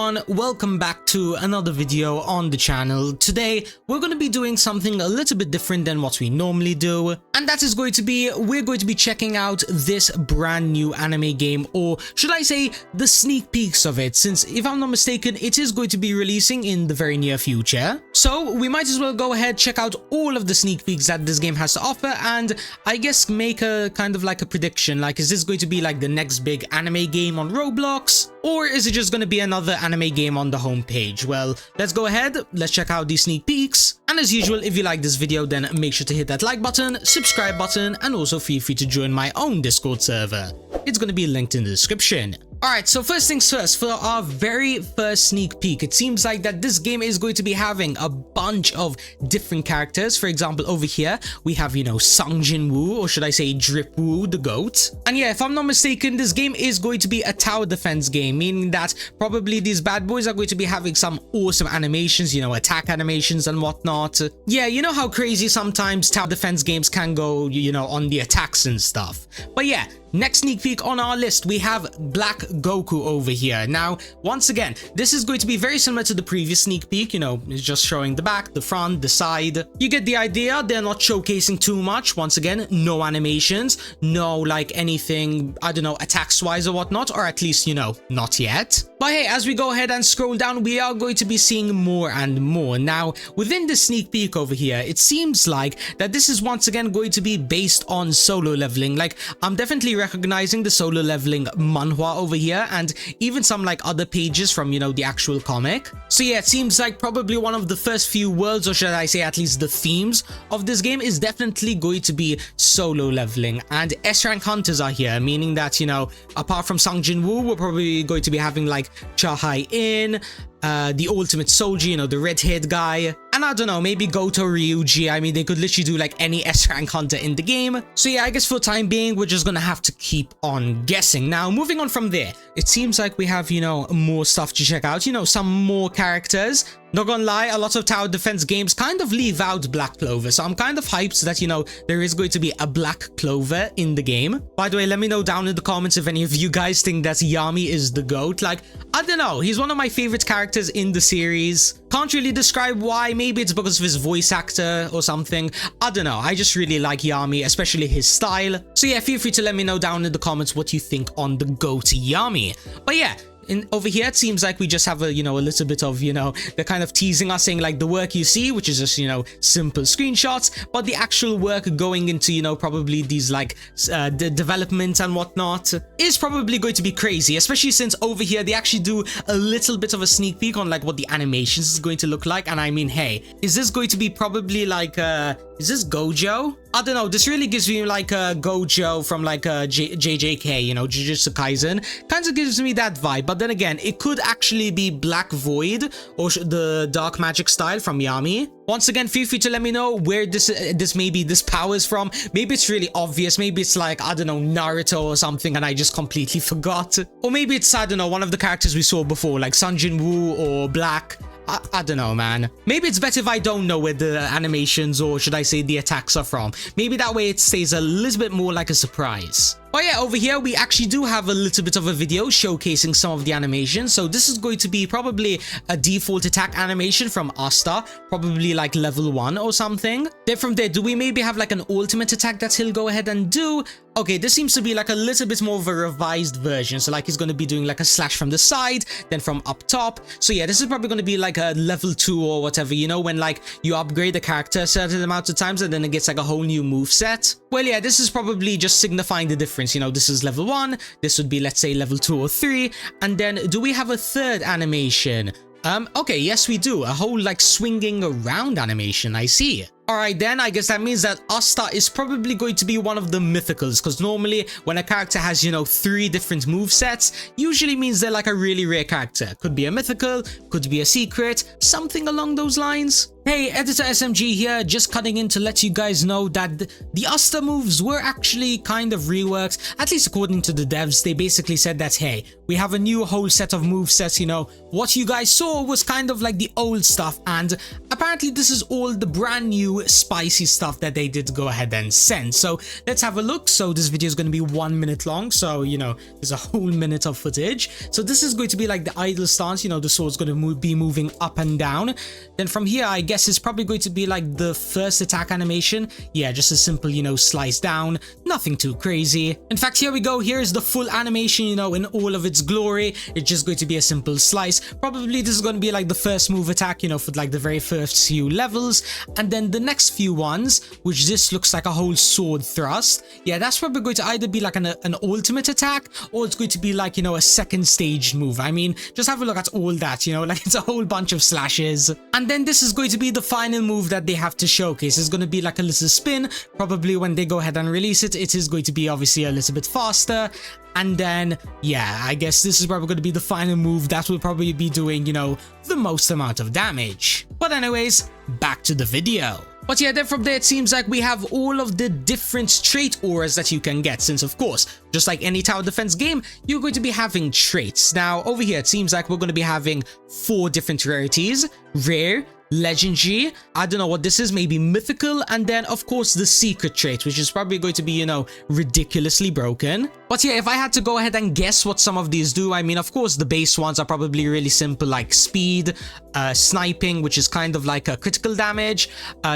everyone, welcome back to another video on the channel. Today we're going to be doing something a little bit different than what we normally do, and that is going to be we're going to be checking out this brand new anime game, or should I say the sneak peeks of it, since if I'm not mistaken it is going to be releasing in the very near future. So we might as well go ahead, check out all of the sneak peeks that this game has to offer, and I guess make a kind of like a prediction, like is this going to be like the next big anime game on Roblox, or is it just going to be another anime game on the homepage? Well, let's go ahead, let's check out these sneak peeks. And as usual, if you like this video, then make sure to hit that like button, subscribe button, and also feel free to join my own Discord server. It's going to be linked in the description. Alright, so first things first, for our very first sneak peek, it seems like that this game is going to be having a bunch of different characters. For example, over here, we have, Sung Jin Woo, or should I say Drip Woo, the GOAT. And yeah, if I'm not mistaken, this game is going to be a tower defense game, meaning that probably these bad boys are going to be having some awesome animations, attack animations and whatnot. Yeah, you know how crazy sometimes tower defense games can go, on the attacks and stuff. But yeah, next sneak peek on our list, we have Black Goku over here. Now, once again, this is going to be very similar to the previous sneak peek, it's just showing the back, the front, the side. You get the idea, they're not showcasing too much. Once again, no animations, no like anything, I don't know, attacks wise or whatnot, or at least, not yet. But hey, as we go ahead and scroll down, we are going to be seeing more and more. Now, within the sneak peek over here, it seems like that this is once again going to be based on solo leveling. Like, I'm definitely recognizing the solo leveling manhwa over here, and even some like other pages from the actual comic. So yeah, it seems like probably one of the first few worlds, or should I say at least the themes of this game, is definitely going to be solo leveling. And S rank hunters are here, meaning that apart from Sung Jin Woo, we're probably going to be having like Cha Hai In, the ultimate soldier, the red-haired guy, and I don't know, maybe Goto Ryuji. I mean, they could literally do like any S-rank hunter in the game. So yeah, I guess for time being, we're just gonna have to keep on guessing. Now, moving on from there, it seems like we have, more stuff to check out, some more characters. Not gonna lie, a lot of tower defense games kind of leave out Black Clover, so I'm kind of hyped that, there is going to be a Black Clover in the game. By the way, let me know down in the comments if any of you guys think that Yami is the GOAT. Like, I don't know, he's one of my favorite characters in the series. Can't really describe why, maybe it's because of his voice actor or something. I don't know, I just really like Yami, especially his style. So yeah, feel free to let me know down in the comments what you think on the GOAT Yami. But yeah, over here, it seems like we just have a, a little bit of, they're kind of teasing us, saying like the work you see, which is just, simple screenshots, but the actual work going into, probably these like the development and whatnot is probably going to be crazy, especially since over here they actually do a little bit of a sneak peek on like what the animations is going to look like. And I mean, hey, is this going to be probably like is this Gojo? I don't know, this really gives me like a Gojo from like a JJK, Jujutsu Kaisen. Kind of gives me that vibe, but then again, it could actually be Black Void or the Dark Magic style from Yami. Once again, feel free to let me know where this power is from. Maybe it's really obvious, maybe it's like, I don't know, Naruto or something and I just completely forgot. Or maybe it's, I don't know, one of the characters we saw before, like Sung Jin Woo or Black. I don't know, man. Maybe it's better if I don't know where the animations, or should I say the attacks, are from. Maybe that way it stays a little bit more like a surprise. But yeah, over here we actually do have a little bit of a video showcasing some of the animations. So this is going to be probably a default attack animation from Asta, probably like level 1 or something. Then from there, do we maybe have like an ultimate attack that he'll go ahead and do? Okay, this seems to be like a little bit more of a revised version. So like he's going to be doing like a slash from the side, then from up top. So yeah, this is probably going to be like a level 2 or whatever, when like you upgrade the character a certain amount of times and then it gets like a whole new move set. Well, yeah, this is probably just signifying the difference. This is level 1, this would be, let's say, level 2 or 3, and then do we have a third animation? Okay, yes we do, a whole like swinging around animation, I see. Alright then, I guess that means that Asta is probably going to be one of the mythicals, because normally when a character has, 3 different movesets, usually means they're like a really rare character. Could be a mythical, could be a secret, something along those lines. Hey, Editor SMG here, just cutting in to let you guys know that the Asta moves were actually kind of reworked, at least according to the devs. They basically said that, hey, we have a new whole set of movesets, what you guys saw was kind of like the old stuff, and apparently this is all the brand new spicy stuff that they did go ahead and send. So let's have a look. So this video is going to be 1 minute long, so you know there's a whole minute of footage. So this is going to be like the idle stance, you know, the sword's going to be moving up and down. Then from here I guess it's probably going to be like the first attack animation. Yeah, just a simple, you know, slice down, nothing too crazy. In fact, here we go. Here's the full animation, you know, in all of its glory. It's just going to be a simple slice. Probably this is going to be like the first move attack, you know, for like the very first few levels, and then the next few ones, which this looks like a whole sword thrust. Yeah, that's probably going to either be like an ultimate attack, or it's going to be like, you know, a second stage move. I mean, just have a look at all that, you know, like it's a whole bunch of slashes. And then this is going to be the final move that they have to showcase. It's going to be like a little spin. Probably when they go ahead and release it, it is going to be obviously a little bit faster. And then, yeah, I guess this is probably going to be the final move that will probably be doing, you know, the most amount of damage. But anyways, back to the video. But yeah, then from there it seems like we have all of the different trait auras that you can get, since of course, just like any tower defense game, you're going to be having traits. Now over here it seems like we're going to be having 4 different rarities: rare, legendary, I don't know what this is, maybe mythical, and then of course the secret trait, which is probably going to be, you know, ridiculously broken. But yeah, if I had to go ahead and guess what some of these do, I mean, of course the base ones are probably really simple, like speed, sniping, which is kind of like a critical damage,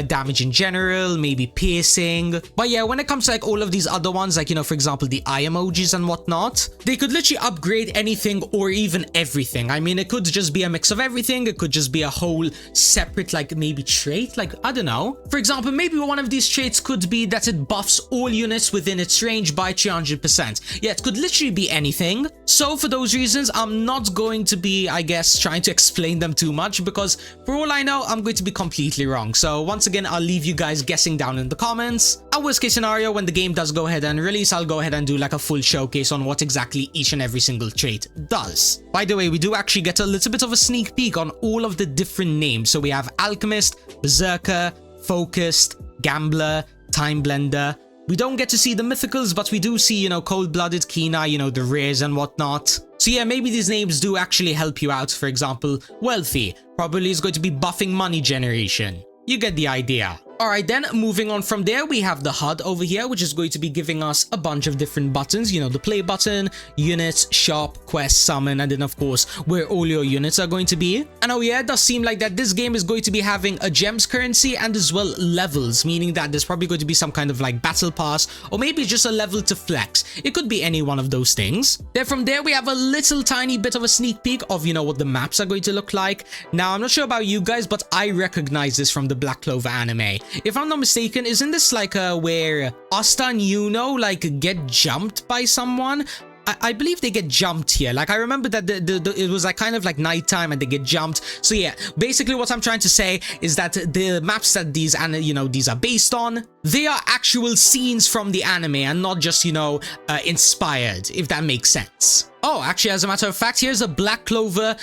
damage in general, maybe piercing. But yeah, when it comes to like all of these other ones, like, you know, for example the eye emojis and whatnot, they could literally upgrade anything or even everything. I mean, it could just be a mix of everything. It could just be a whole separate, like, maybe trait, like, I don't know. For example, maybe one of these traits could be that it buffs all units within its range by 300%. Yeah, it could literally be anything. So for those reasons, I'm not going to be, I guess, trying to explain them too much, because for all I know, I'm going to be completely wrong. So once again, I'll leave you guys guessing down in the comments. A worst case scenario, when the game does go ahead and release, I'll go ahead and do like a full showcase on what exactly each and every single trait does. By the way, we do actually get a little bit of a sneak peek on all of the different names. So we have Alchemist, Berserker, Focused, Gambler, Time Blender. We don't get to see the mythicals, but we do see, you know, Cold-Blooded, Kina, you know, the rares and whatnot. So yeah, maybe these names do actually help you out. For example, Wealthy probably is going to be buffing money generation. You get the idea. Alright then, moving on from there, we have the HUD over here, which is going to be giving us a bunch of different buttons. You know, the play button, units, shop, quest, summon, and then of course, where all your units are going to be. And oh yeah, it does seem like that this game is going to be having a gems currency and as well levels, meaning that there's probably going to be some kind of like battle pass, or maybe just a level to flex. It could be any one of those things. Then from there, we have a little tiny bit of a sneak peek of, you know, what the maps are going to look like. Now, I'm not sure about you guys, but I recognize this from the Black Clover anime. If I'm not mistaken, isn't this like where Asta and Yuno like get jumped by someone? I believe they get jumped here. Like, I remember that it was like kind of like nighttime and they get jumped. So yeah, basically what I'm trying to say is that the maps that these, and you know, these are based on, they are actual scenes from the anime and not just, you know, inspired, if that makes sense. Oh, actually, as a matter of fact, here's a Black Clover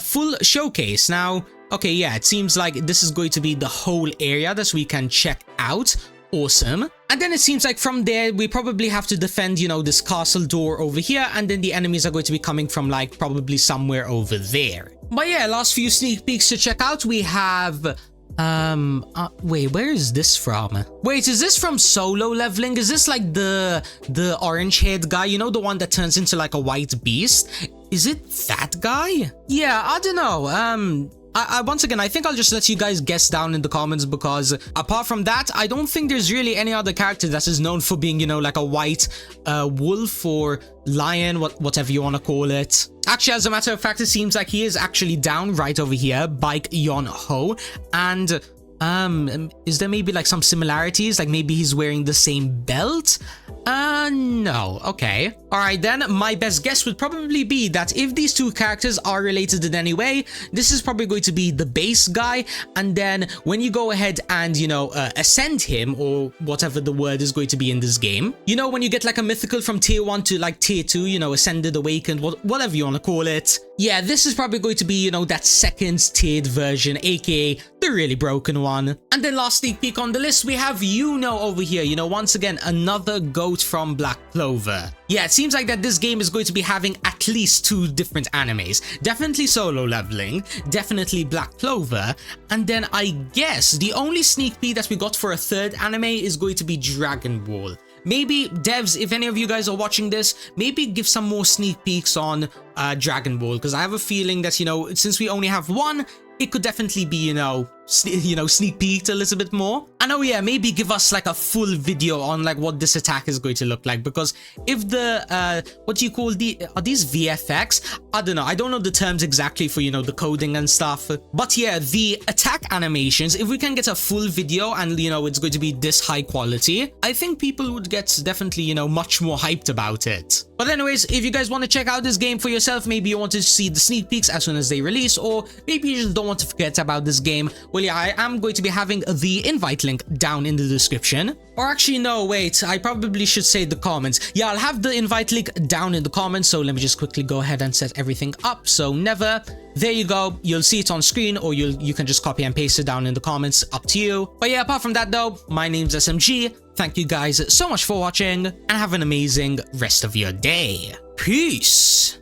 full showcase. Now, okay, yeah, it seems like this is going to be the whole area that we can check out. Awesome. And then it seems like from there, we probably have to defend, you know, this castle door over here. And then the enemies are going to be coming from like probably somewhere over there. But yeah, last few sneak peeks to check out. We have... wait, where is this from? Wait, is this from Solo Leveling? Is this like the orange-haired guy? You know, the one that turns into like a white beast? Is it that guy? Yeah, I don't know. Once again, I think I'll just let you guys guess down in the comments, because apart from that, I don't think there's really any other character that is known for being, you know, like a white wolf or lion, whatever you want to call it. Actually, as a matter of fact, it seems like he is actually down right over here, Bike Yon Ho, and is there maybe like some similarities? Like maybe he's wearing the same belt? No. Okay. Alright then, my best guess would probably be that if these two characters are related in any way, this is probably going to be the base guy, and then when you go ahead and, you know, ascend him, or whatever the word is going to be in this game, you know, when you get like a mythical from tier 1 to like tier 2, you know, ascended, awakened, whatever you want to call it, Yeah, this is probably going to be, you know, that second tiered version, aka the really broken one. And then last sneak peek on the list, we have over here, you know, once again, another goat from Black Clover. Yeah, it seems like that this game is going to be having at least 2 different animes. Definitely Solo Leveling, definitely Black Clover, and then I guess the only sneak peek that we got for a third anime is going to be Dragon Ball. Maybe, devs, if any of you guys are watching this, maybe give some more sneak peeks on Dragon Ball, because I have a feeling that, you know, since we only have one, it could definitely be, sneak peeked a little bit more. And oh yeah, maybe give us like a full video on like what this attack is going to look like, because if the what do you call are these VFX? I don't know. I don't know the terms exactly for, you know, the coding and stuff. But yeah, the attack animations, if we can get a full video and, you know, it's going to be this high quality, I think people would get definitely, you know, much more hyped about it. But anyways, if you guys want to check out this game for yourself, maybe you want to see the sneak peeks as soon as they release, or maybe you just don't want to forget about this game, well, yeah, I am going to be having the invite link down in the description. Or actually, no, wait, I probably should say the comments. Yeah, I'll have the invite link down in the comments, so let me just quickly go ahead and set everything up. So Never, there you go. You'll see it on screen, or you can just copy and paste it down in the comments, up to you. But yeah, apart from that though, my name's SMG. Thank you guys so much for watching, and have an amazing rest of your day. Peace!